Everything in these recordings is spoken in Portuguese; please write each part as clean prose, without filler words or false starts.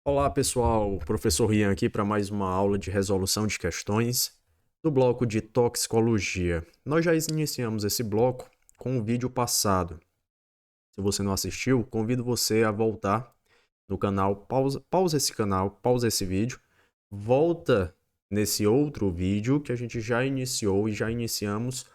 Olá pessoal, professor Rian aqui para mais uma aula de resolução de questões do bloco de toxicologia. Nós já iniciamos esse bloco com o vídeo passado. Se você não assistiu, convido você a voltar no canal, pausa esse canal, pausa esse vídeo, volta nesse outro vídeo que a gente já iniciou e já iniciamos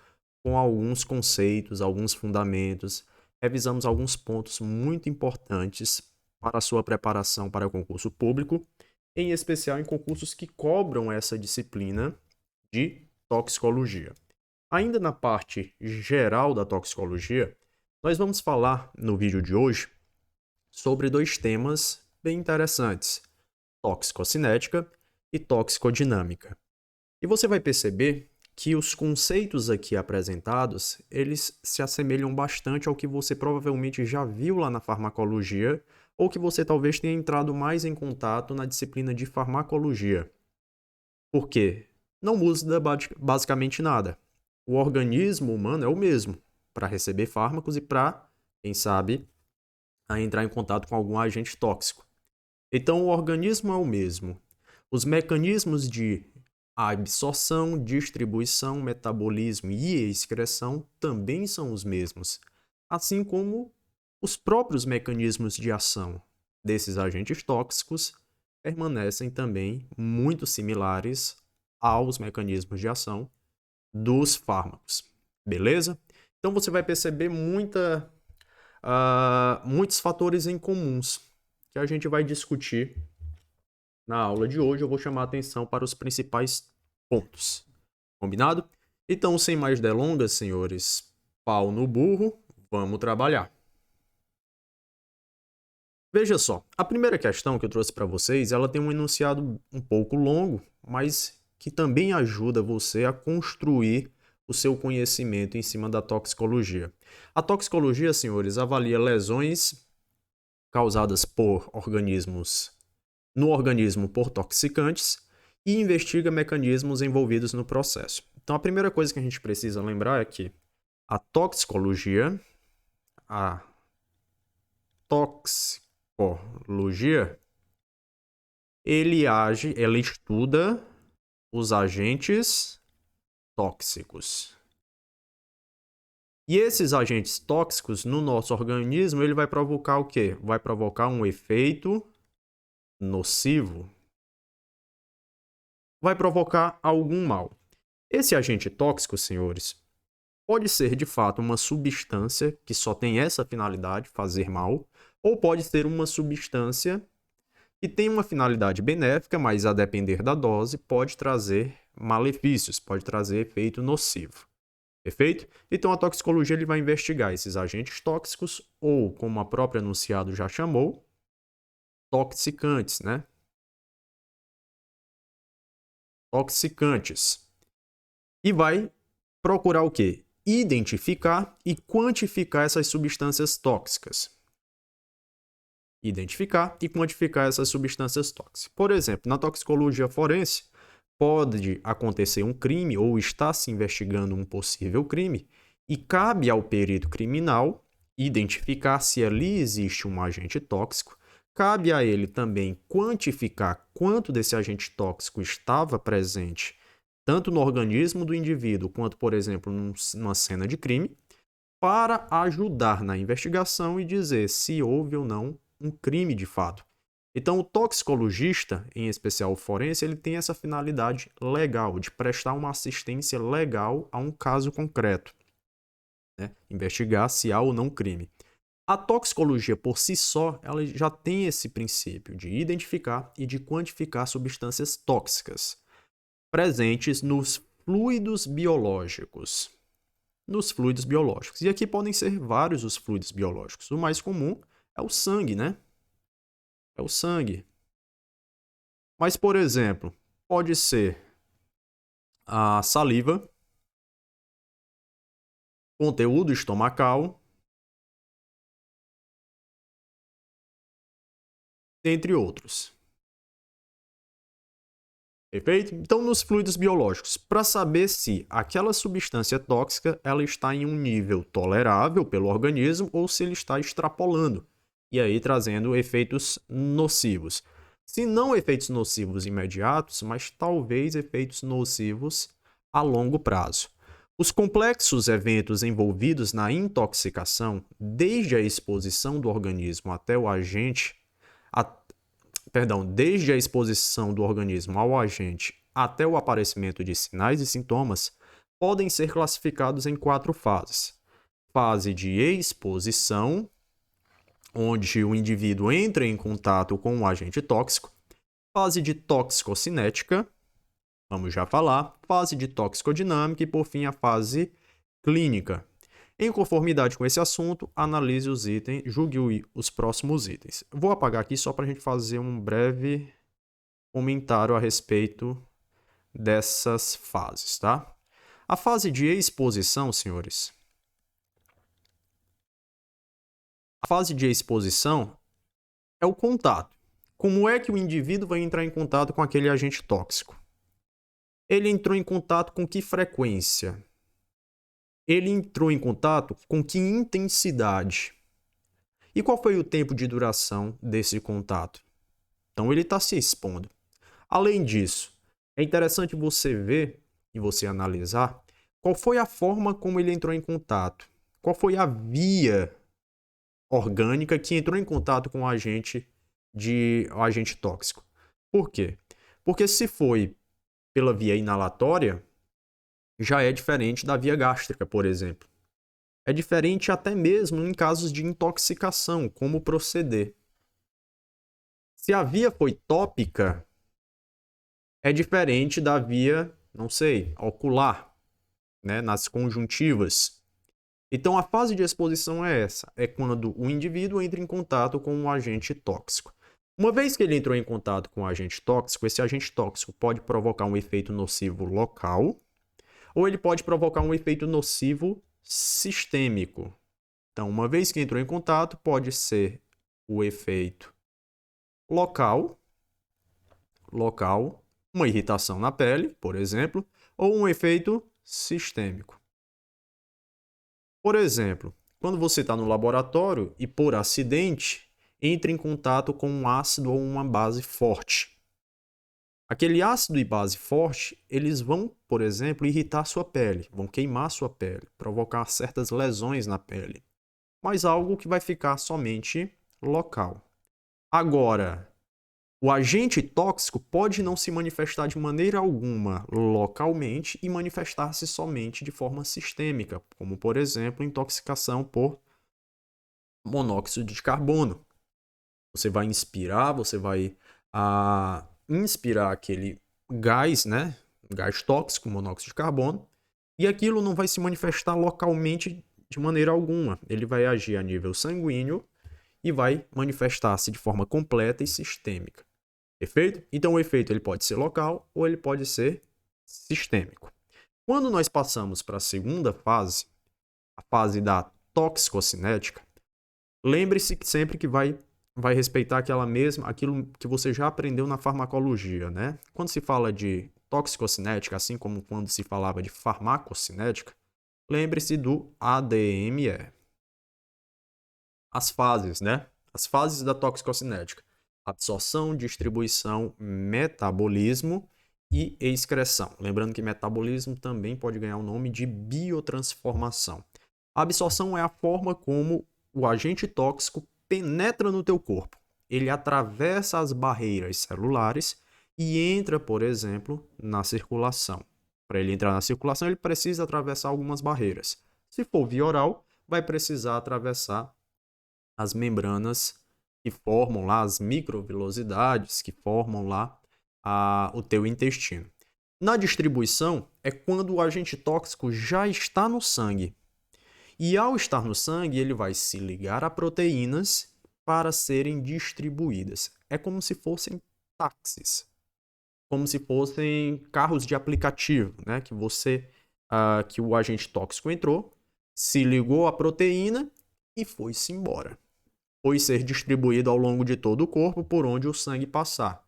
com alguns conceitos, alguns fundamentos, revisamos alguns pontos muito importantes para a sua preparação para concurso público, em especial em concursos que cobram essa disciplina de toxicologia. Ainda na parte geral da toxicologia, nós vamos falar no vídeo de hoje sobre dois temas bem interessantes: toxicocinética e toxicodinâmica. E você vai perceber que os conceitos aqui apresentados, eles se assemelham bastante ao que você provavelmente já viu lá na farmacologia ou que você talvez tenha entrado mais em contato na disciplina de farmacologia. Por quê? Não muda basicamente nada. O organismo humano é o mesmo para receber fármacos e para, quem sabe, entrar em contato com algum agente tóxico. Então, o organismo é o mesmo. Os mecanismos de absorção, distribuição, metabolismo e excreção também são os mesmos, assim como os próprios mecanismos de ação desses agentes tóxicos permanecem também muito similares aos mecanismos de ação dos fármacos. Beleza? Então você vai perceber muitos fatores em comuns que a gente vai discutir na aula de hoje. Eu vou chamar a atenção para os principais pontos. Combinado? Então, sem mais delongas, senhores, pau no burro, vamos trabalhar. Veja só, a primeira questão que eu trouxe para vocês, ela tem um enunciado um pouco longo, mas que também ajuda você a construir o seu conhecimento em cima da toxicologia. A toxicologia, senhores, avalia lesões causadas por no organismo por toxicantes e investiga mecanismos envolvidos no processo. Então, a primeira coisa que a gente precisa lembrar é que a toxicologia, ela estuda os agentes tóxicos. E esses agentes tóxicos no nosso organismo, ele vai provocar o quê? Vai provocar um efeito nocivo. Vai provocar algum mal. Esse agente tóxico, senhores, pode ser de fato uma substância que só tem essa finalidade, fazer mal, ou pode ser uma substância que tem uma finalidade benéfica, mas a depender da dose pode trazer malefícios, pode trazer efeito nocivo. Perfeito? Então a toxicologia ele vai investigar esses agentes tóxicos ou, como a própria enunciado já chamou, toxicantes, né? Toxicantes. E vai procurar o quê? Identificar e quantificar essas substâncias tóxicas. Identificar e quantificar essas substâncias tóxicas. Por exemplo, na toxicologia forense, pode acontecer um crime ou está se investigando um possível crime e cabe ao perito criminal identificar se ali existe um agente tóxico. Cabe a ele também quantificar quanto desse agente tóxico estava presente tanto no organismo do indivíduo quanto, por exemplo, numa cena de crime, para ajudar na investigação e dizer se houve ou não um crime de fato. Então, o toxicologista, em especial o forense, ele tem essa finalidade legal, de prestar uma assistência legal a um caso concreto, né? Investigar se há ou não crime. A toxicologia por si só, ela já tem esse princípio de identificar e de quantificar substâncias tóxicas presentes nos fluidos biológicos. Nos fluidos biológicos. E aqui podem ser vários os fluidos biológicos. O mais comum é o sangue, né? É o sangue. Mas, por exemplo, pode ser a saliva, conteúdo estomacal, entre outros. Perfeito? Então, nos fluidos biológicos, para saber se aquela substância tóxica ela está em um nível tolerável pelo organismo ou se ele está extrapolando e aí trazendo efeitos nocivos. Se não efeitos nocivos imediatos, mas talvez efeitos nocivos a longo prazo. Os complexos eventos envolvidos na intoxicação, desde a exposição do organismo até o agente, desde a exposição do organismo ao agente até o aparecimento de sinais e sintomas, podem ser classificados em 4 fases. Fase de exposição, onde o indivíduo entra em contato com um agente tóxico. Fase de toxicocinética, vamos já falar. Fase de toxicodinâmica e, por fim, a fase clínica. Em conformidade com esse assunto, analise os itens, julgue os próximos itens. Vou apagar aqui só para a gente fazer um breve comentário a respeito dessas fases, tá? A fase de exposição, senhores. A fase de exposição é o contato. Como é que o indivíduo vai entrar em contato com aquele agente tóxico? Ele entrou em contato com que frequência? Ele entrou em contato com que intensidade? E qual foi o tempo de duração desse contato? Então, ele está se expondo. Além disso, é interessante você ver e você analisar qual foi a forma como ele entrou em contato. Qual foi a via orgânica que entrou em contato com o agente tóxico. Por quê? Porque se foi pela via inalatória, já é diferente da via gástrica, por exemplo. É diferente até mesmo em casos de intoxicação, como proceder. Se a via foi tópica, é diferente da via, não sei, ocular, né, nas conjuntivas. Então, a fase de exposição é essa, é quando o indivíduo entra em contato com um agente tóxico. Uma vez que ele entrou em contato com um agente tóxico, esse agente tóxico pode provocar um efeito nocivo local ou ele pode provocar um efeito nocivo sistêmico. Então, uma vez que entrou em contato, pode ser o efeito local, uma irritação na pele, por exemplo, ou um efeito sistêmico. Por exemplo, quando você está no laboratório e, por acidente, entra em contato com um ácido ou uma base forte. Aquele ácido e base forte, eles vão, por exemplo, irritar sua pele, vão queimar sua pele, provocar certas lesões na pele, mas algo que vai ficar somente local. Agora, o agente tóxico pode não se manifestar de maneira alguma localmente e manifestar-se somente de forma sistêmica, como, por exemplo, intoxicação por monóxido de carbono. Você vai inspirar, você vai inspirar aquele gás, né? Gás tóxico, monóxido de carbono, e aquilo não vai se manifestar localmente de maneira alguma. Ele vai agir a nível sanguíneo e vai manifestar-se de forma completa e sistêmica. Perfeito? Então o efeito ele pode ser local ou ele pode ser sistêmico. Quando nós passamos para a segunda fase, a fase da toxicocinética, lembre-se que sempre que vai respeitar aquilo que você já aprendeu na farmacologia, né? Quando se fala de toxicocinética, assim como quando se falava de farmacocinética, lembre-se do ADME. As fases, né? As fases da toxicocinética: absorção, distribuição, metabolismo e excreção. Lembrando que metabolismo também pode ganhar o nome de biotransformação. A absorção é a forma como o agente tóxico penetra no teu corpo. Ele atravessa as barreiras celulares e entra, por exemplo, na circulação. Para ele entrar na circulação, ele precisa atravessar algumas barreiras. Se for via oral, vai precisar atravessar as membranas que formam lá, as microvilosidades que formam lá o teu intestino. Na distribuição, é quando o agente tóxico já está no sangue. E ao estar no sangue, ele vai se ligar a proteínas para serem distribuídas. É como se fossem táxis, como se fossem carros de aplicativo, né? Que o agente tóxico entrou, se ligou à proteína e foi-se embora. Foi ser distribuído ao longo de todo o corpo por onde o sangue passar.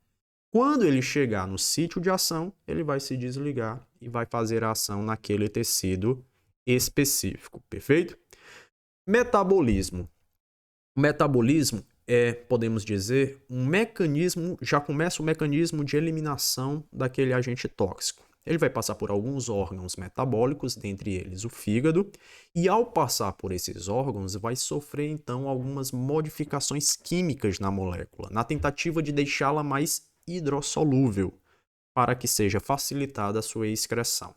Quando ele chegar no sítio de ação, ele vai se desligar e vai fazer a ação naquele tecido específico, perfeito? Metabolismo. O metabolismo podemos dizer, um mecanismo, já começa o mecanismo de eliminação daquele agente tóxico. Ele vai passar por alguns órgãos metabólicos, dentre eles o fígado, e ao passar por esses órgãos, vai sofrer então algumas modificações químicas na molécula, na tentativa de deixá-la mais hidrossolúvel, para que seja facilitada a sua excreção.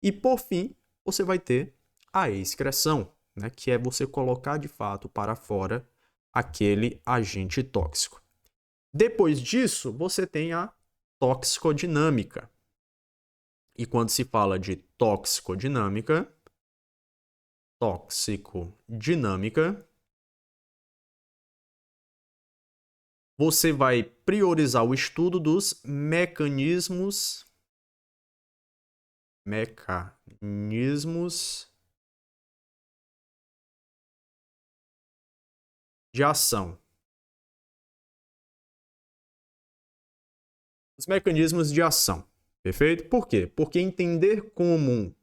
E por fim, você vai ter a excreção, né, que é você colocar de fato para fora aquele agente tóxico. Depois disso, você tem a toxicodinâmica. E quando se fala de toxicodinâmica, você vai priorizar o estudo dos mecanismos de ação. Os mecanismos de ação, perfeito? Por quê? Porque entender como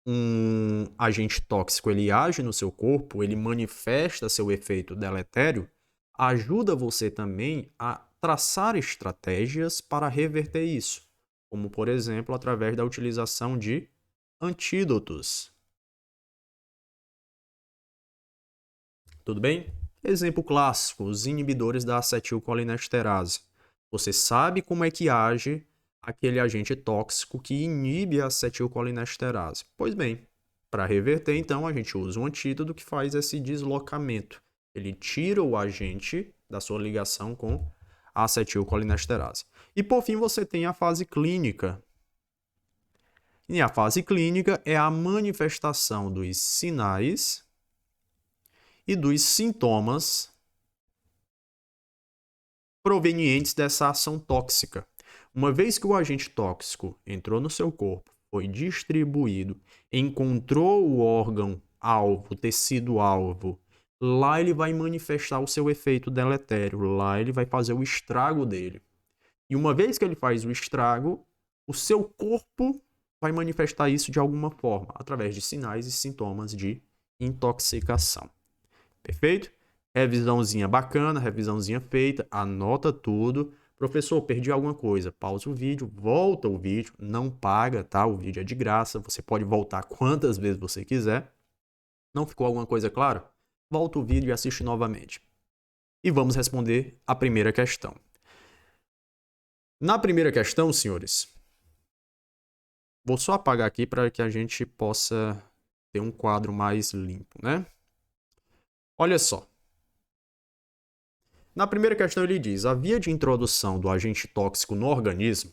um agente tóxico ele age no seu corpo, ele manifesta seu efeito deletério, ajuda você também a traçar estratégias para reverter isso, como por exemplo através da utilização de antídotos. Tudo bem? Exemplo clássico, os inibidores da acetilcolinesterase. Você sabe como é que age aquele agente tóxico que inibe a acetilcolinesterase. Pois bem, para reverter, então, a gente usa um antídoto que faz esse deslocamento. Ele tira o agente da sua ligação com a acetilcolinesterase. E, por fim, você tem a fase clínica. E a fase clínica é a manifestação dos sinais e dos sintomas provenientes dessa ação tóxica. Uma vez que o agente tóxico entrou no seu corpo, foi distribuído, encontrou o órgão-alvo, o tecido-alvo, lá ele vai manifestar o seu efeito deletério, lá ele vai fazer o estrago dele. E uma vez que ele faz o estrago, o seu corpo vai manifestar isso de alguma forma, através de sinais e sintomas de intoxicação. Perfeito? Revisãozinha bacana, revisãozinha feita, anota tudo. Professor, perdi alguma coisa. Pausa o vídeo, volta o vídeo, não paga, tá? O vídeo é de graça, você pode voltar quantas vezes você quiser. Não ficou alguma coisa clara? Volta o vídeo e assiste novamente. E vamos responder a primeira questão. Na primeira questão, senhores, vou só apagar aqui para que a gente possa ter um quadro mais limpo, né? Olha só. Na primeira questão ele diz, a via de introdução do agente tóxico no organismo,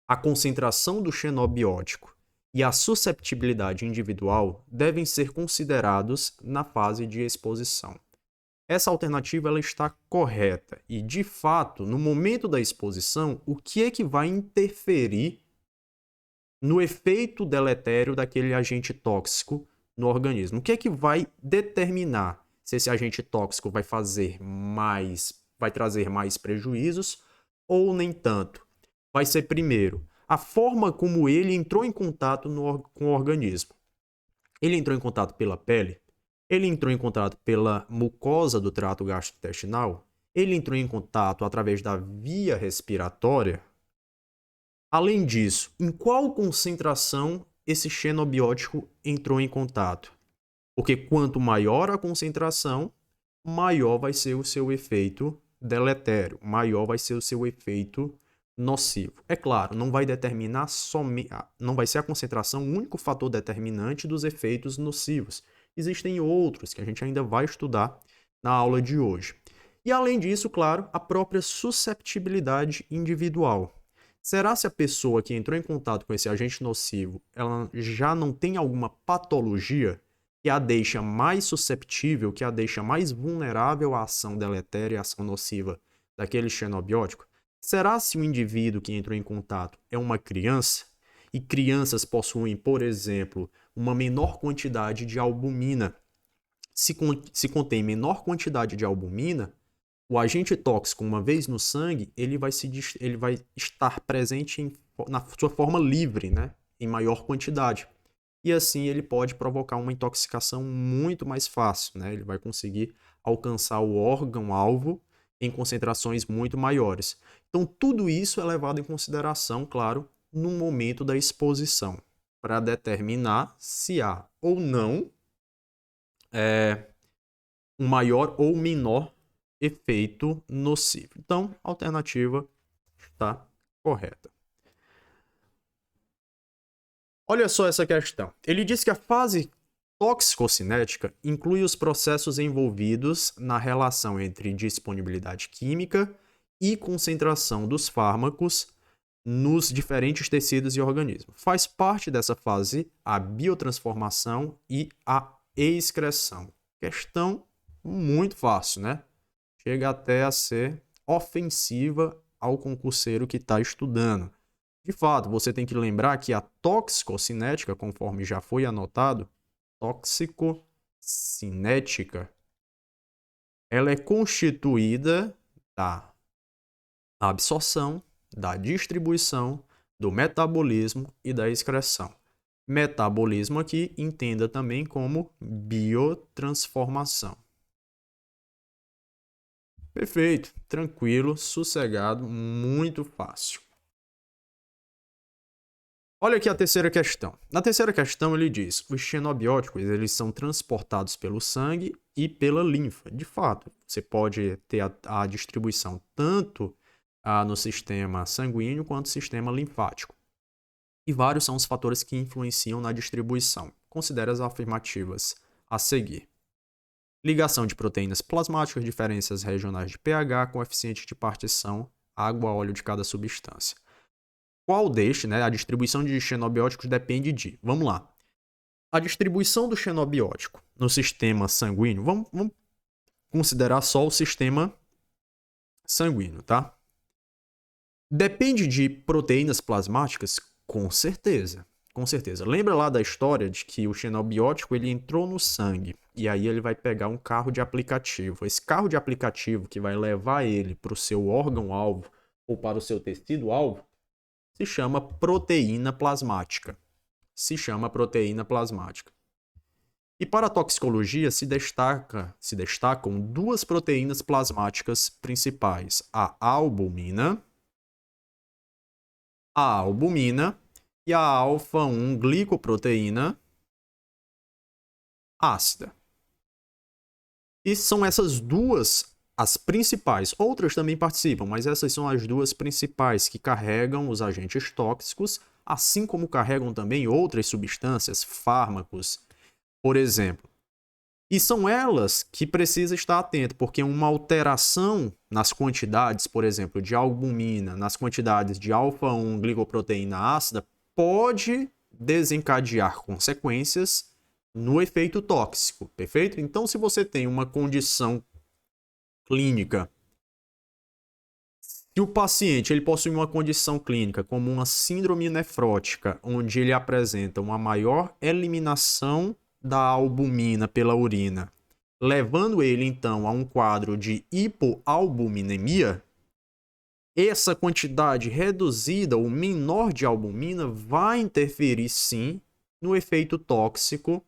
a concentração do xenobiótico e a susceptibilidade individual devem ser considerados na fase de exposição. Essa alternativa ela está correta e, de fato, no momento da exposição, o que é que vai interferir no efeito deletério daquele agente tóxico no organismo? O que é que vai determinar se esse agente tóxico vai trazer mais prejuízos ou nem tanto? Vai ser, primeiro, a forma como ele entrou em contato com o organismo. Ele entrou em contato pela pele? Ele entrou em contato pela mucosa do trato gastrointestinal? Ele entrou em contato através da via respiratória? Além disso, em qual concentração esse xenobiótico entrou em contato? Porque quanto maior a concentração, maior vai ser o seu efeito deletério, maior vai ser o seu efeito nocivo. É claro, não vai determinar somente, não vai ser a concentração o único fator determinante dos efeitos nocivos. Existem outros que a gente ainda vai estudar na aula de hoje. E além disso, claro, a própria susceptibilidade individual. Será se a pessoa que entrou em contato com esse agente nocivo, ela já não tem alguma patologia que a deixa mais susceptível, que a deixa mais vulnerável à ação deletéria e à ação nociva daquele xenobiótico? Será se o indivíduo que entrou em contato é uma criança? E crianças possuem, por exemplo, uma menor quantidade de albumina. Se contém menor quantidade de albumina, o agente tóxico, uma vez no sangue, ele vai estar presente na sua forma livre, né? Em maior quantidade. E assim ele pode provocar uma intoxicação muito mais fácil, né? Ele vai conseguir alcançar o órgão-alvo em concentrações muito maiores. Então, tudo isso é levado em consideração, claro, no momento da exposição, para determinar se há ou não um maior ou menor efeito nocivo. Então, a alternativa está correta. Olha só essa questão. Ele diz que a fase toxicocinética inclui os processos envolvidos na relação entre disponibilidade química e concentração dos fármacos nos diferentes tecidos e organismos. Faz parte dessa fase a biotransformação e a excreção. Questão muito fácil, né? Chega até a ser ofensiva ao concurseiro que está estudando. De fato, você tem que lembrar que a toxicocinética, conforme já foi anotado, toxicocinética, ela é constituída da absorção, da distribuição, do metabolismo e da excreção. Metabolismo aqui entenda também como biotransformação. Perfeito, tranquilo, sossegado, muito fácil. Olha aqui a terceira questão. Na terceira questão ele diz: os xenobióticos eles são transportados pelo sangue e pela linfa. De fato, você pode ter a distribuição tanto no sistema sanguíneo quanto no sistema linfático. E vários são os fatores que influenciam na distribuição. Considere as afirmativas a seguir. Ligação de proteínas plasmáticas, diferenças regionais de pH, coeficiente de partição, água-óleo de cada substância. Qual deste, né, a distribuição de xenobióticos depende de... Vamos lá. A distribuição do xenobiótico no sistema sanguíneo, vamos considerar só o sistema sanguíneo, tá? Depende de proteínas plasmáticas? Com certeza. Com certeza. Lembra lá da história de que o xenobiótico ele entrou no sangue e aí ele vai pegar um carro de aplicativo. Esse carro de aplicativo que vai levar ele para o seu órgão-alvo ou para o seu tecido-alvo se chama proteína plasmática. Se chama proteína plasmática. E para a toxicologia se destacam duas proteínas plasmáticas principais: a albumina e a alfa-1 glicoproteína ácida. E são essas duas as principais. Outras também participam, mas essas são as duas principais que carregam os agentes tóxicos, assim como carregam também outras substâncias, fármacos, por exemplo. E são elas que precisa estar atento, porque uma alteração nas quantidades, por exemplo, de albumina, nas quantidades de alfa-1 glicoproteína ácida, pode desencadear consequências no efeito tóxico, perfeito? Então, se você tem uma condição clínica, se o paciente ele possui uma condição clínica como uma síndrome nefrótica, onde ele apresenta uma maior eliminação da albumina pela urina, levando ele então a um quadro de hipoalbuminemia, essa quantidade reduzida ou menor de albumina vai interferir sim no efeito tóxico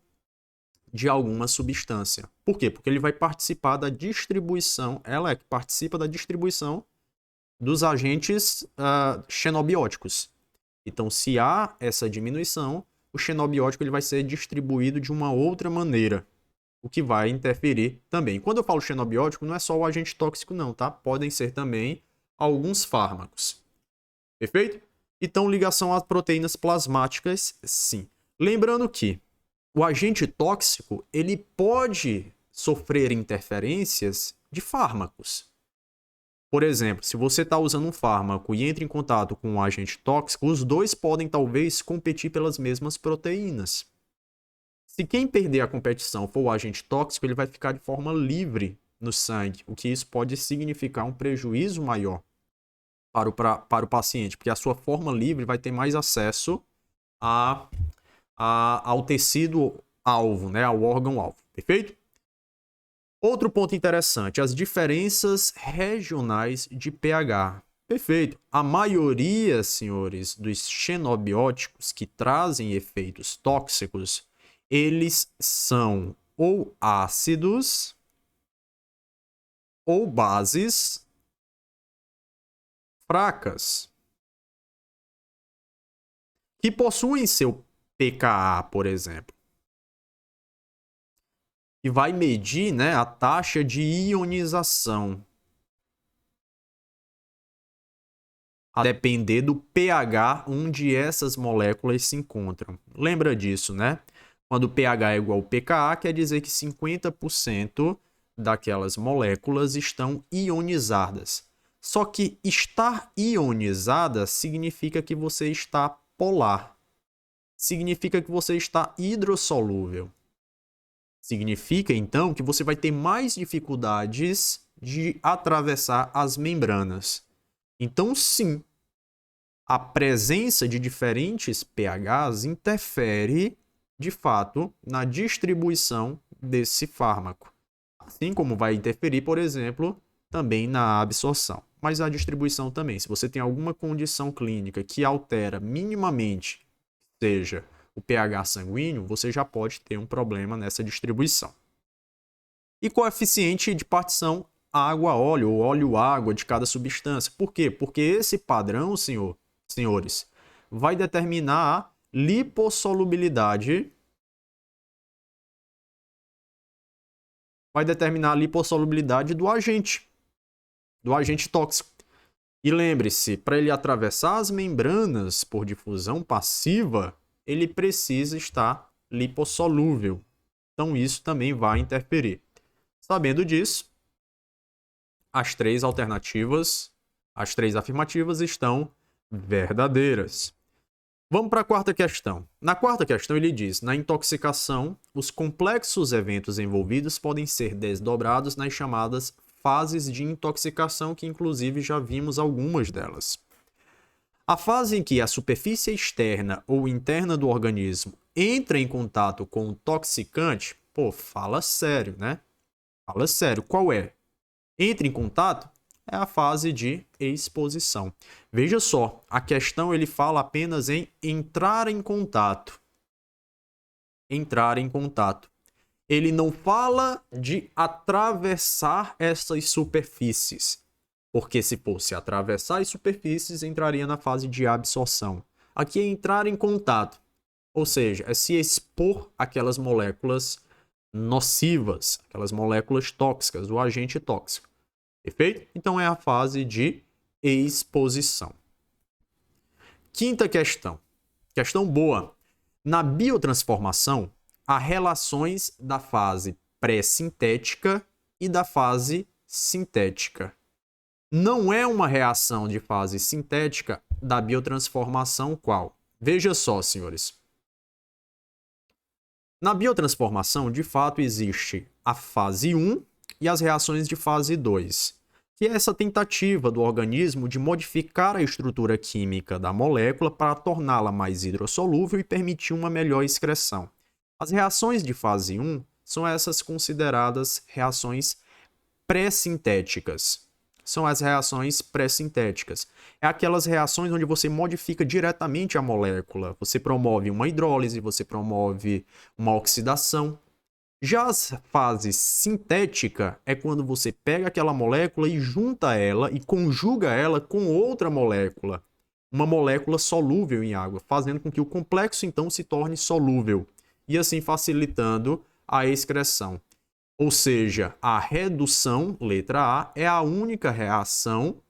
de alguma substância. Por quê? Porque ele vai participar da distribuição, ela é que participa da distribuição dos agentes xenobióticos. Então, se há essa diminuição, o xenobiótico ele vai ser distribuído de uma outra maneira, o que vai interferir também. Quando eu falo xenobiótico, não é só o agente tóxico não, tá? Podem ser também alguns fármacos. Perfeito? Então, ligação às proteínas plasmáticas, sim. Lembrando que o agente tóxico, ele pode sofrer interferências de fármacos. Por exemplo, se você está usando um fármaco e entra em contato com um agente tóxico, os dois podem talvez competir pelas mesmas proteínas. Se quem perder a competição for o agente tóxico, ele vai ficar de forma livre no sangue, o que isso pode significar um prejuízo maior para o paciente, porque a sua forma livre vai ter mais acesso ao tecido-alvo, né, ao órgão-alvo. Perfeito? Outro ponto interessante, as diferenças regionais de pH. Perfeito. A maioria, senhores, dos xenobióticos que trazem efeitos tóxicos, eles são ou ácidos, ou bases, fracas que possuem seu pKa, por exemplo, e vai medir, né, a taxa de ionização, a depender do pH onde essas moléculas se encontram. Lembra disso, né? Quando o pH é igual ao pKa, quer dizer que 50% daquelas moléculas estão ionizadas. Só que estar ionizada significa que você está polar. Significa que você está hidrossolúvel. Significa, então, que você vai ter mais dificuldades de atravessar as membranas. Então, sim, a presença de diferentes pHs interfere, de fato, na distribuição desse fármaco. Assim como vai interferir, por exemplo, também na absorção. Mas a distribuição também. Se você tem alguma condição clínica que altera minimamente, seja o pH sanguíneo, você já pode ter um problema nessa distribuição. E coeficiente de partição água-óleo ou óleo-água de cada substância. Por quê? Porque esse padrão, senhores, vai determinar a lipossolubilidade. Vai determinar a lipossolubilidade do agente tóxico. E lembre-se, para ele atravessar as membranas por difusão passiva, ele precisa estar lipossolúvel. Então isso também vai interferir. Sabendo disso, as três afirmativas estão verdadeiras. Vamos para a quarta questão. Na quarta questão ele diz: na intoxicação, os complexos eventos envolvidos podem ser desdobrados nas chamadas fases de intoxicação, que inclusive já vimos algumas delas. A fase em que a superfície externa ou interna do organismo entra em contato com o toxicante, fala sério, né? Fala sério, qual é? Entra em contato? É a fase de exposição. Veja só, a questão ele fala apenas em entrar em contato. Entrar em contato. Ele não fala de atravessar essas superfícies. Porque se fosse atravessar as superfícies, entraria na fase de absorção. Aqui é entrar em contato. Ou seja, é se expor àquelas moléculas nocivas, aquelas moléculas tóxicas, o agente tóxico. Perfeito? Então é a fase de exposição. Quinta questão. Questão boa. Na biotransformação, há relações da fase pré-sintética e da fase sintética. Não é uma reação de fase sintética da biotransformação qual? Veja só, senhores. Na biotransformação, de fato, existe a fase 1 e as reações de fase 2, que é essa tentativa do organismo de modificar a estrutura química da molécula para torná-la mais hidrossolúvel e permitir uma melhor excreção. As reações de fase 1 são essas consideradas reações pré-sintéticas. São as reações pré-sintéticas. É aquelas reações onde você modifica diretamente a molécula. Você promove uma hidrólise, você promove uma oxidação. Já a fase sintética é quando você pega aquela molécula e junta ela e conjuga ela com outra molécula. Uma molécula solúvel em água, fazendo com que o complexo então se torne solúvel. E assim facilitando a excreção. Ou seja, a redução, letra A, é a única reação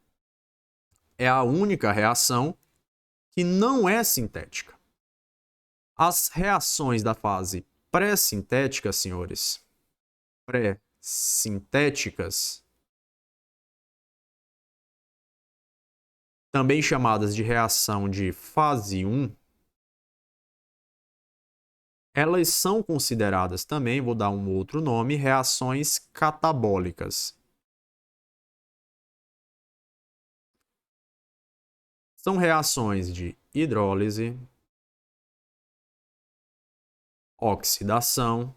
que não é sintética. As reações da fase pré-sintética, senhores, pré-sintéticas, também chamadas de reação de fase 1, elas são consideradas também, vou dar um outro nome, reações catabólicas. São reações de hidrólise, oxidação,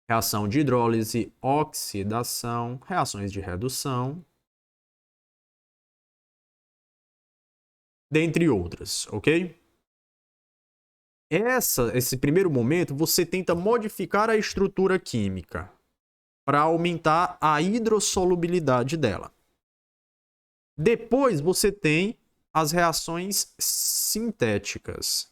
reação de hidrólise, oxidação, reações de redução, dentre outras, ok? Esse primeiro momento, você tenta modificar a estrutura química. para aumentar a hidrossolubilidade dela. Depois você tem as reações sintéticas,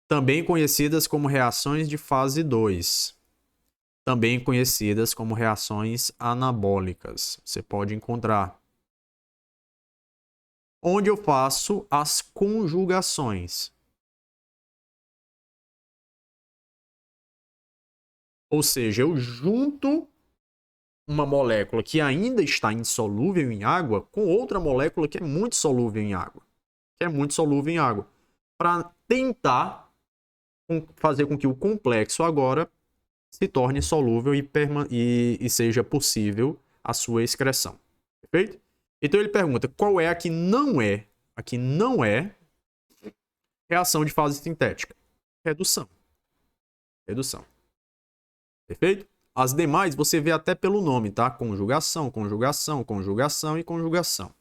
também conhecidas como reações de fase 2, também conhecidas como reações anabólicas. Você pode encontrar. Onde eu faço as conjugações. Ou seja, eu junto uma molécula que ainda está insolúvel em água com outra molécula que é muito solúvel em água. Para tentar fazer com que o complexo agora se torne solúvel e seja possível a sua excreção. Perfeito? Então ele pergunta qual é a que não é. A que não é reação de fase sintética. Redução. Perfeito? As demais você vê até pelo nome, tá? Conjugação, conjugação, conjugação e conjugação.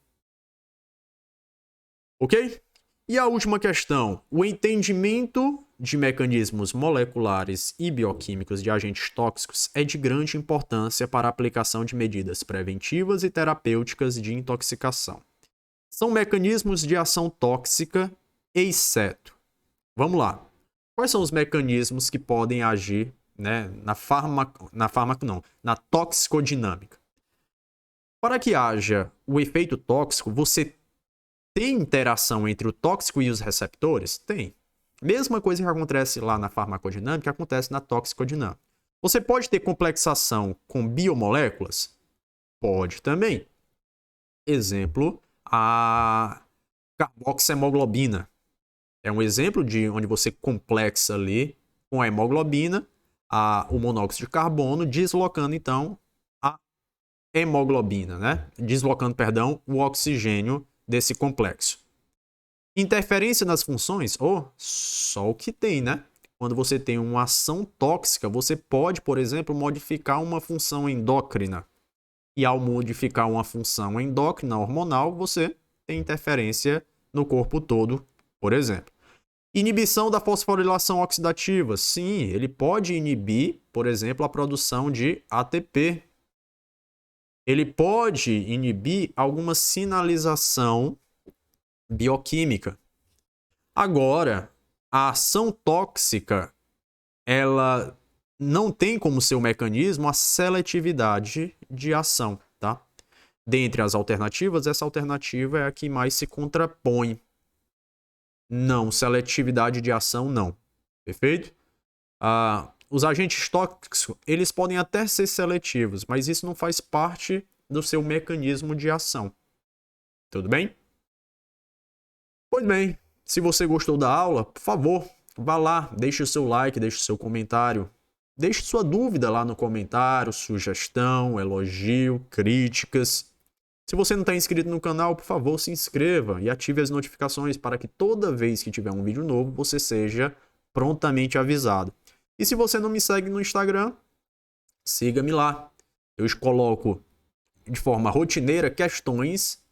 Ok? E a última questão. O entendimento de mecanismos moleculares e bioquímicos de agentes tóxicos é de grande importância para a aplicação de medidas preventivas e terapêuticas de intoxicação. São mecanismos de ação tóxica, exceto. Vamos lá. Quais são os mecanismos que podem agir, né, na toxicodinâmica? Para que haja o efeito tóxico, você tem interação entre o tóxico e os receptores? Tem. Mesma coisa que acontece lá na farmacodinâmica, acontece na toxicodinâmica. Você pode ter complexação com biomoléculas? Pode também. Exemplo, a carboxiemoglobina. É um exemplo de onde você complexa ali com a hemoglobina, o monóxido de carbono, deslocando então a hemoglobina, né? Deslocando, perdão, o oxigênio desse complexo. Interferência nas funções? Só o que tem, né? Quando você tem uma ação tóxica, você pode, por exemplo, modificar uma função endócrina. E ao modificar uma função endócrina hormonal, você tem interferência no corpo todo, por exemplo. Inibição da fosforilação oxidativa. Sim, ele pode inibir, por exemplo, a produção de ATP. Ele pode inibir alguma sinalização bioquímica. Agora, a ação tóxica, ela não tem como seu mecanismo a seletividade de ação, tá? Dentre as alternativas, essa alternativa é a que mais se contrapõe. Não, seletividade de ação não. Perfeito? Os agentes tóxicos, eles podem até ser seletivos, mas isso não faz parte do seu mecanismo de ação. Tudo bem? Pois bem, se você gostou da aula, por favor, vá lá, deixe o seu like, deixe o seu comentário. Deixe sua dúvida lá no comentário, sugestão, elogio, críticas. Se você não está inscrito no canal, por favor, se inscreva e ative as notificações para que toda vez que tiver um vídeo novo, você seja prontamente avisado. E se você não me segue no Instagram, siga-me lá. Eu coloco de forma rotineira questões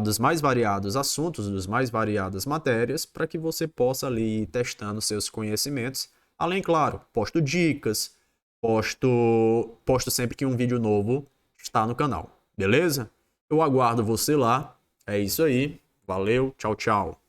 dos mais variados assuntos, dos mais variadas matérias, para que você possa ali ir testando seus conhecimentos. Além, claro, posto dicas, posto sempre que um vídeo novo está no canal. Beleza? Eu aguardo você lá. É isso aí. Valeu, tchau, tchau.